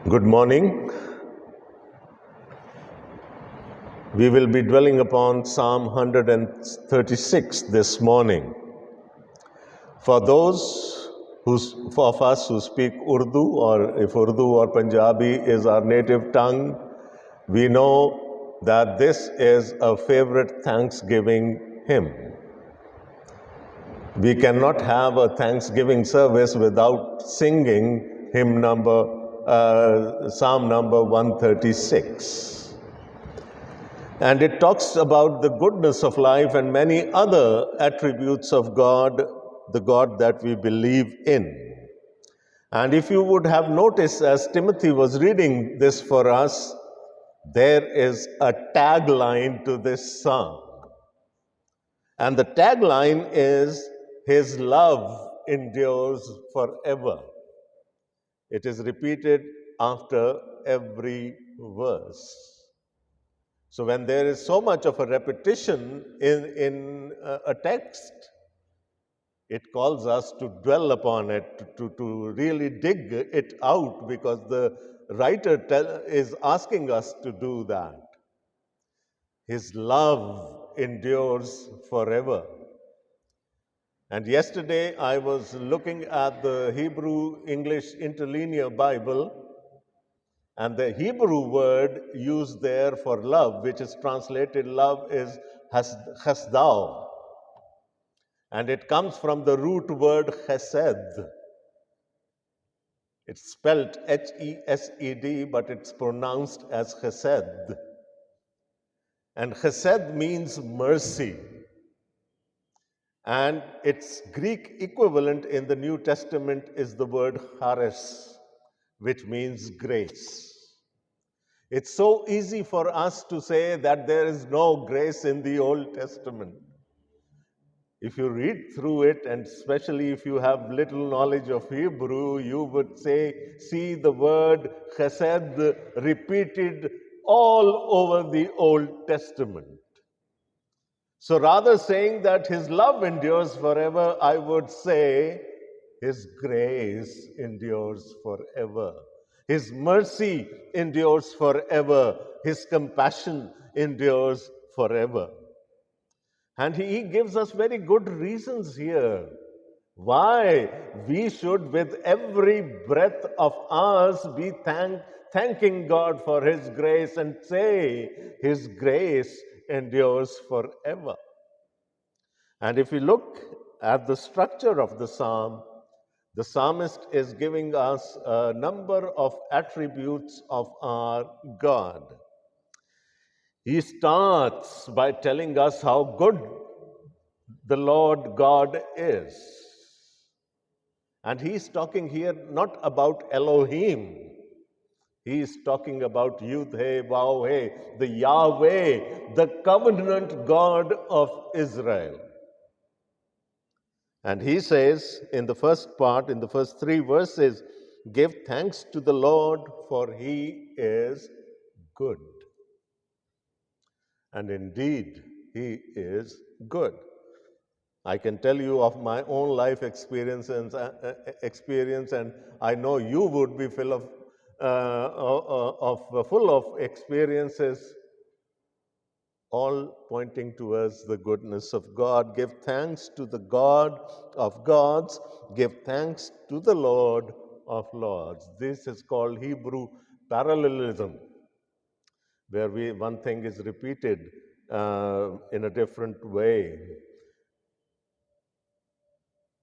Good morning. We will be dwelling upon Psalm 136 this morning. For those of us who speak Urdu, or if Urdu or Punjabi is our native tongue, we know that this is a favorite Thanksgiving hymn. We cannot have a Thanksgiving service without singing Psalm number 136. And it talks about the goodness of life and many other attributes of God, the God that we believe in. And if you would have noticed, as Timothy was reading this for us, there is a tagline to this psalm. And the tagline is, His love endures forever. It is repeated after every verse. So when there is so much of a repetition in a text, it calls us to dwell upon it, to really dig it out, because the writer is asking us to do that. His love endures forever. And yesterday I was looking at the Hebrew-English Interlinear Bible, and the Hebrew word used there for love, which is translated love, is chesdau. And it comes from the root word chesed. It's spelled H-E-S-E-D, but it's pronounced as chesed. And chesed means mercy. And its Greek equivalent in the New Testament is the word charis, which means grace. It's so easy for us to say that there is no grace in the Old Testament. If you read through it, and especially if you have little knowledge of Hebrew, you would see the word chesed repeated all over the Old Testament. So rather saying that His love endures forever, I would say His grace endures forever. His mercy endures forever. His compassion endures forever. And He gives us very good reasons here why we should, with every breath of ours, be thanking God for His grace and say, His grace endures forever. And if we look at the structure of the psalm, the psalmist is giving us a number of attributes of our God. He starts by telling us how good the Lord God is. And he's talking here not about Elohim. He's talking about Yud-He-Vav-He, the Yahweh, the covenant God of Israel. And he says in the first part, in the first 3 verses, give thanks to the Lord, for He is good. And indeed, He is good. I can tell you of my own life experience, and I know you would be full of experiences, all pointing towards the goodness of God. Give thanks to the God of gods. Give thanks to the Lord of lords. This is called Hebrew parallelism, where one thing is repeated in a different way.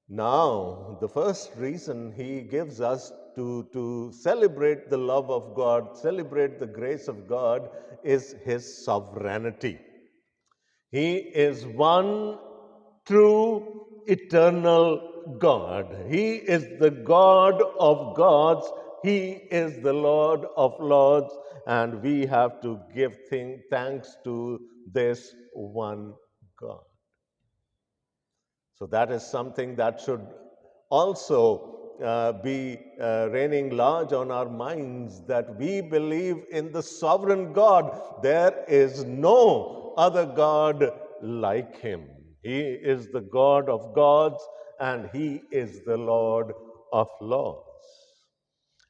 Now, the first reason he gives us to celebrate the love of God, celebrate the grace of God, is His sovereignty. He is one true, eternal God. He is the God of gods. He is the Lord of lords. And we have to give thanks to this one God. So that is something that should also be reigning large on our minds, that we believe in the sovereign God. There is no other God like Him. He is the God of gods, and He is the Lord of lords.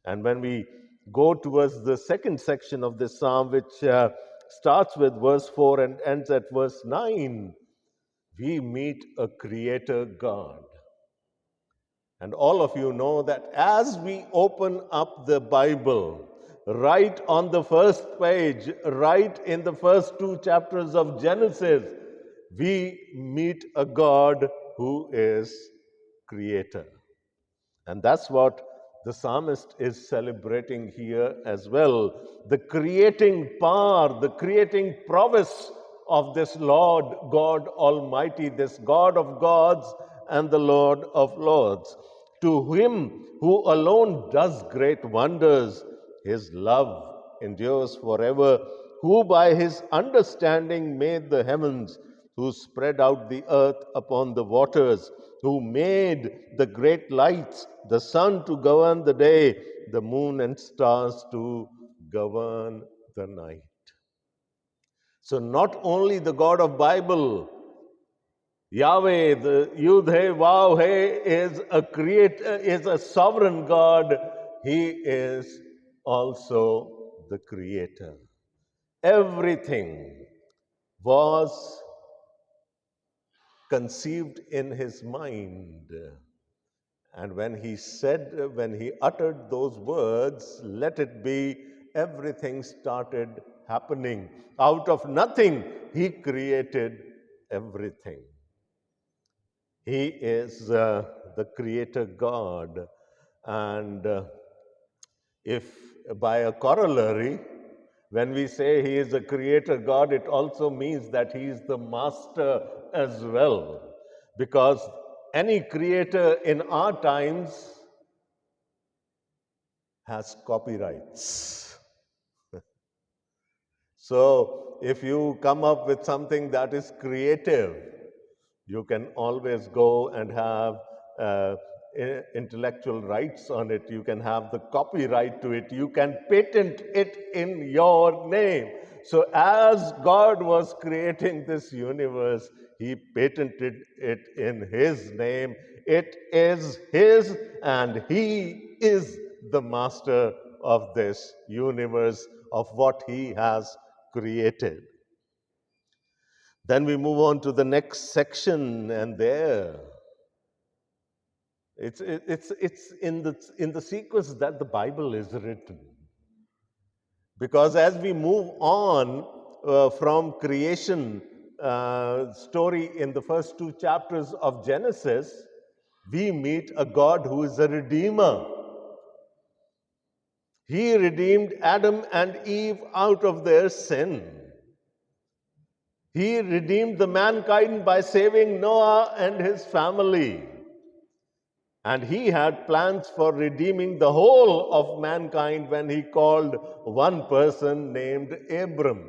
And when we go towards the second section of this psalm, which starts with verse 4 and ends at verse 9, we meet a creator God. And all of you know that as we open up the Bible, right on the first page, right in the first two chapters of Genesis, we meet a God who is creator. And that's what the psalmist is celebrating here as well. The creating power, the creating prowess of this Lord God Almighty, this God of gods and the Lord of lords. To him who alone does great wonders, his love endures forever, who by his understanding made the heavens, who spread out the earth upon the waters, who made the great lights, the sun to govern the day, the moon and stars to govern the night. So not only the God of Bible, Yahweh, the Yud He Vav He, is a creator, is a sovereign God. He is also the creator. Everything was conceived in his mind. And when he uttered those words, let it be, everything started happening. Out of nothing, he created everything. He is the creator God. And if by a corollary, when we say he is a creator God, it also means that he is the master as well. Because any creator in our times has copyrights. So if you come up with something that is creative, you can always go and have intellectual rights on it. You can have the copyright to it. You can patent it in your name. So as God was creating this universe, he patented it in his name. It is his, and he is the master of this universe, of what he has created. Then we move on to the next section, and there it's in the sequence that the Bible is written. Because as we move on from creation story in the first two chapters of Genesis, we meet a God who is a redeemer. He redeemed Adam and Eve out of their sin. He redeemed the mankind by saving Noah and his family. And he had plans for redeeming the whole of mankind when he called one person named Abram.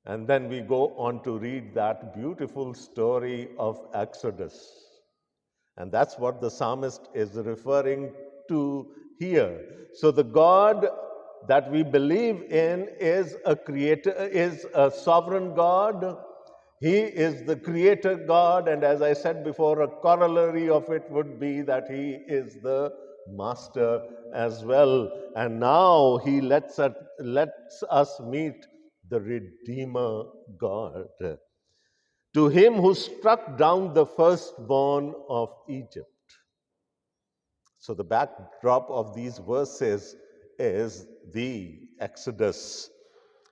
And then we go on to read that beautiful story of Exodus. And that's what the psalmist is referring to here. So the God that we believe in is a creator, is a sovereign God. He is the creator God, and as I said before, a corollary of it would be that he is the master as well. And now he lets us meet the Redeemer God. To him who struck down the firstborn of Egypt. So the backdrop of these verses is the Exodus,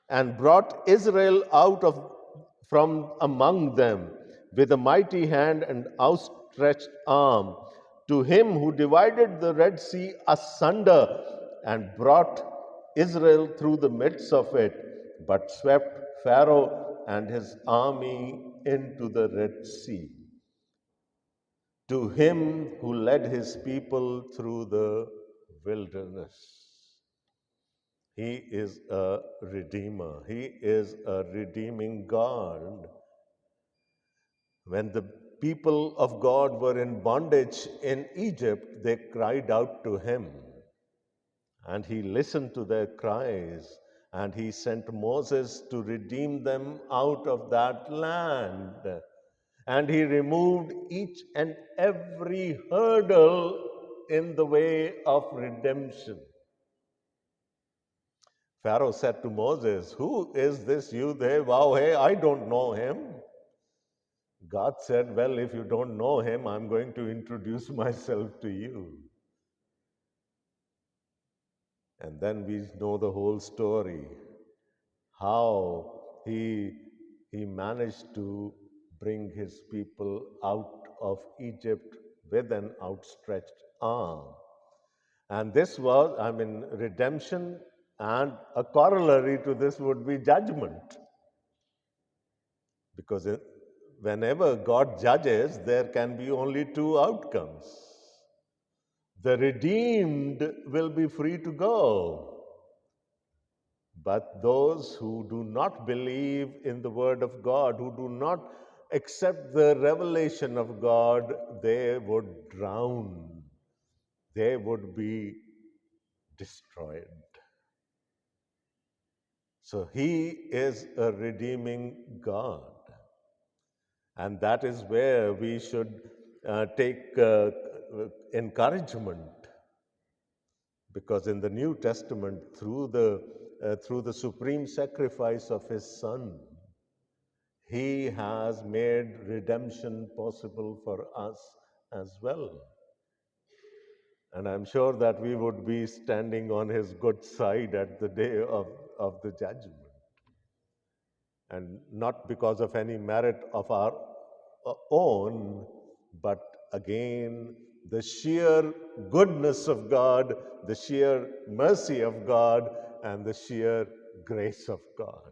and brought Israel out from among them with a mighty hand and outstretched arm. To him who divided the Red Sea asunder and brought Israel through the midst of it, but swept Pharaoh and his army into the Red Sea. To him who led his people through the wilderness. He is a redeemer. He is a redeeming God. When the people of God were in bondage in Egypt, they cried out to him. And he listened to their cries. And he sent Moses to redeem them out of that land. And he removed each and every hurdle in the way of redemption. Pharaoh said to Moses, "Who is this youth? Hey, wow, hey, I don't know him." God said, "Well, if you don't know him, I'm going to introduce myself to you." And then we know the whole story, how he managed to bring his people out of Egypt with an outstretched arm. And this was, redemption, and a corollary to this would be judgment. Because whenever God judges, there can be only two outcomes. The redeemed will be free to go, but those who do not believe in the Word of God, who do not accept the revelation of God, they would drown. They would be destroyed. So He is a redeeming God. And that is where we should take encouragement. Because in the New Testament, through the supreme sacrifice of His Son, He has made redemption possible for us as well. And I'm sure that we would be standing on His good side at the day of the judgment. And not because of any merit of our own, but again, the sheer goodness of God, the sheer mercy of God, and the sheer grace of God.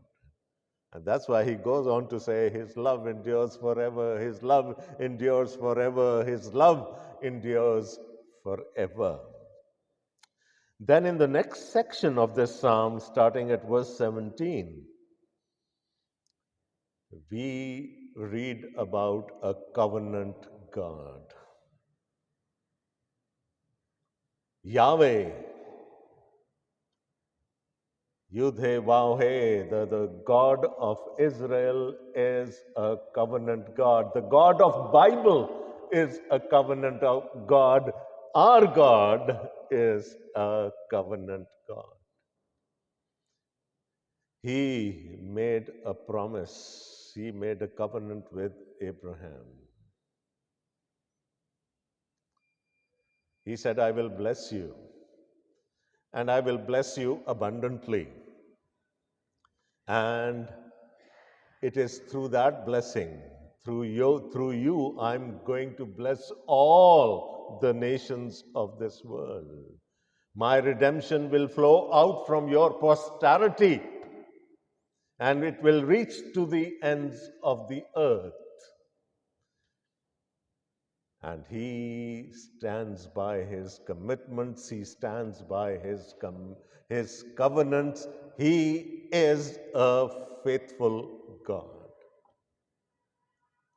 And that's why he goes on to say, His love endures forever, His love endures forever, His love endures forever. Then in the next section of this psalm, starting at verse 17, we read about a covenant God. Yahweh, Yudhe Vauhe, the God of Israel is a covenant God. The God of Bible is a covenant of God. Our God is a covenant God. He made a promise. He made a covenant with Abraham. He said, "I will bless you, and I will bless you abundantly. And it is through that blessing, through you, I'm going to bless all the nations of this world. My redemption will flow out from your posterity, and it will reach to the ends of the earth." And he stands by his commitments, he stands by his covenants. He is a faithful God.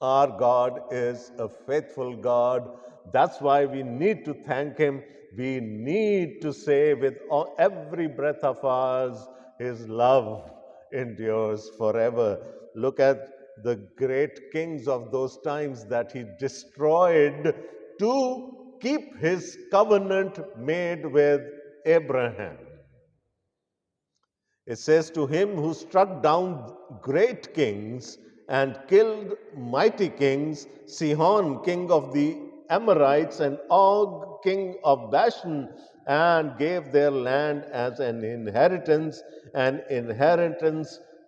Our God is a faithful God. That's why we need to thank Him. We need to say with every breath of ours, His love endures forever. Look at the great kings of those times that He destroyed to keep His covenant made with Abraham. It says, "To him who struck down great kings and killed mighty kings, Sihon, king of the Amorites, and Og, king of Bashan, and gave their land as an inheritance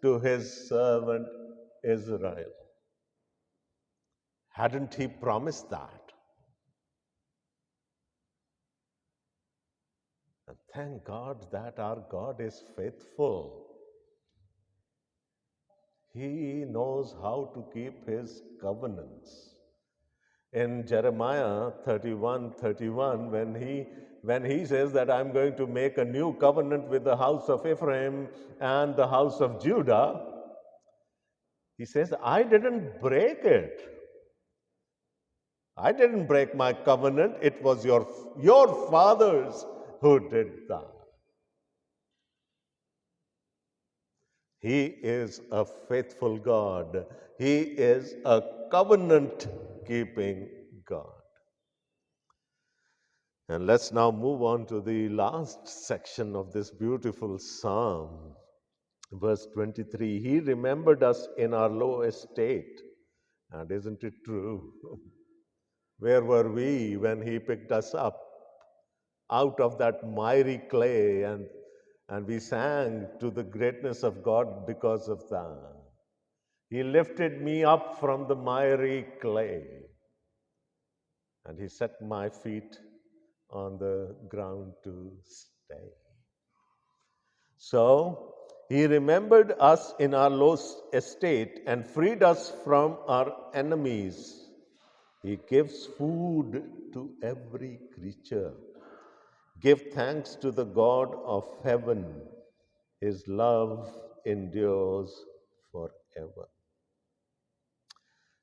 to his servant Israel." Hadn't he promised that? And thank God that our God is faithful. He knows how to keep his covenants. In Jeremiah 31:31, when he says that I'm going to make a new covenant with the house of Ephraim and the house of Judah, he says, I didn't break it. I didn't break my covenant. It was your fathers who did that. He is a faithful God. He is a covenant keeping God. And let's now move on to the last section of this beautiful psalm. Verse 23, He remembered us in our low estate. And isn't it true? Where were we when He picked us up out of that miry clay? And we sang to the greatness of God because of that. He lifted me up from the miry clay, and He set my feet on the ground to stay. So, He remembered us in our low estate and freed us from our enemies. He gives food to every creature. Give thanks to the God of heaven. His love endures forever.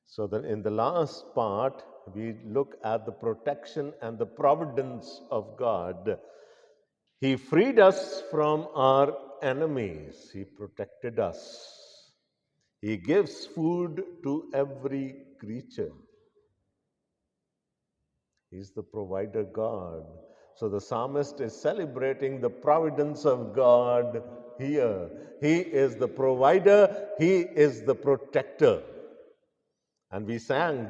So that in the last part, we look at the protection and the providence of God. He freed us from our enemies. He protected us. He gives food to every creature. He's the provider God. So the psalmist is celebrating the providence of God here. He is the provider, He is the protector. And we sang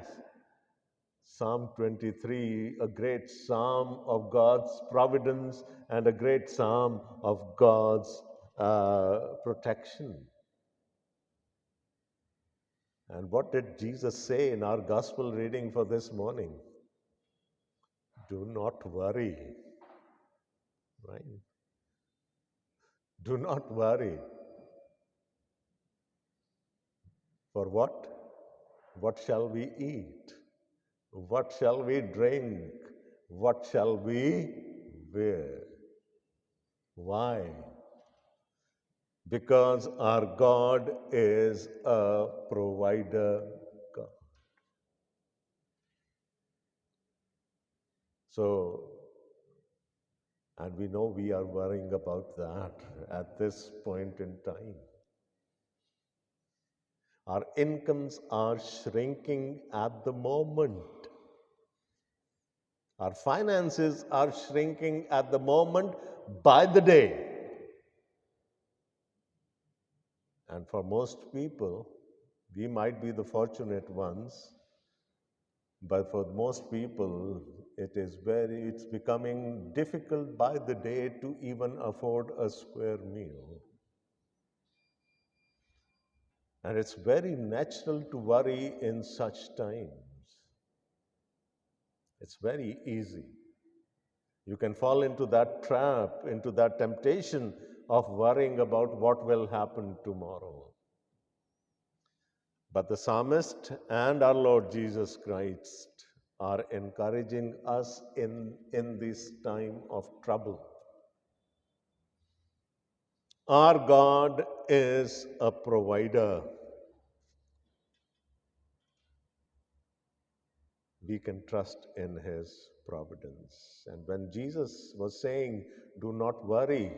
Psalm 23, a great psalm of God's providence and a great psalm of God's protection. And what did Jesus say in our gospel reading for this morning? Do not worry, right? Do not worry. For what? What shall we eat? What shall we drink? What shall we wear? Why? Because our God is a provider God. So, and we know we are worrying about that at this point in time. Our incomes are shrinking at the moment. Our finances are shrinking at the moment by the day. And for most people, we might be the fortunate ones, but for most people, it's becoming difficult by the day to even afford a square meal. And it's very natural to worry in such times. It's very easy. You can fall into that trap, into that temptation of worrying about what will happen tomorrow. But the psalmist and our Lord Jesus Christ are encouraging us in this time of trouble. Our God is a provider. We can trust in His providence. And when Jesus was saying, do not worry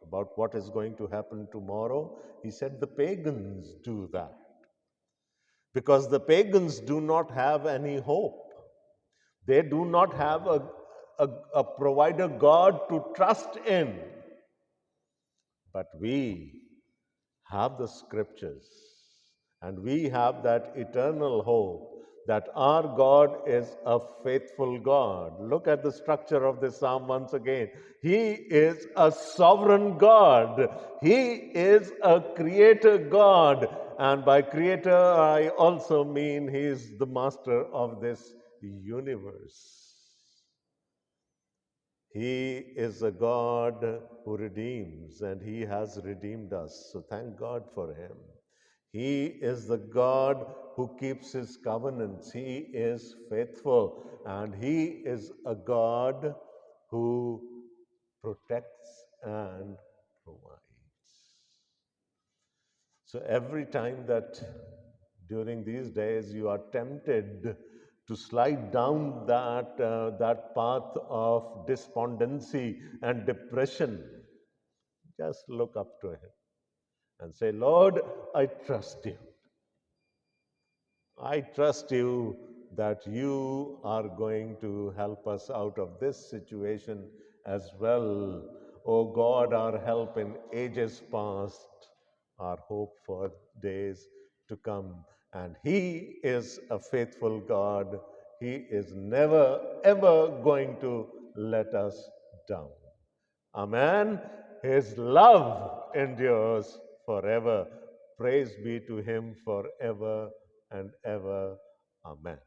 about what is going to happen tomorrow, He said the pagans do that. Because the pagans do not have any hope. They do not have a provider God to trust in. But we have the scriptures and we have that eternal hope that our God is a faithful God. Look at the structure of this psalm once again. He is a sovereign God. He is a creator God. And by creator, I also mean He is the master of this universe. He is a God who redeems, and He has redeemed us. So thank God for Him. He is the God who keeps His covenants. He is faithful, and He is a God who protects and provides. So every time that during these days you are tempted to slide down that path of despondency and depression, just look up to Him and say, Lord, I trust You. I trust You that you are going to help us out of this situation as well. O God, our help in ages past, our hope for days to come. And He is a faithful God. He is never, ever going to let us down. Amen. His love endures forever. Praise be to Him forever and ever. Amen.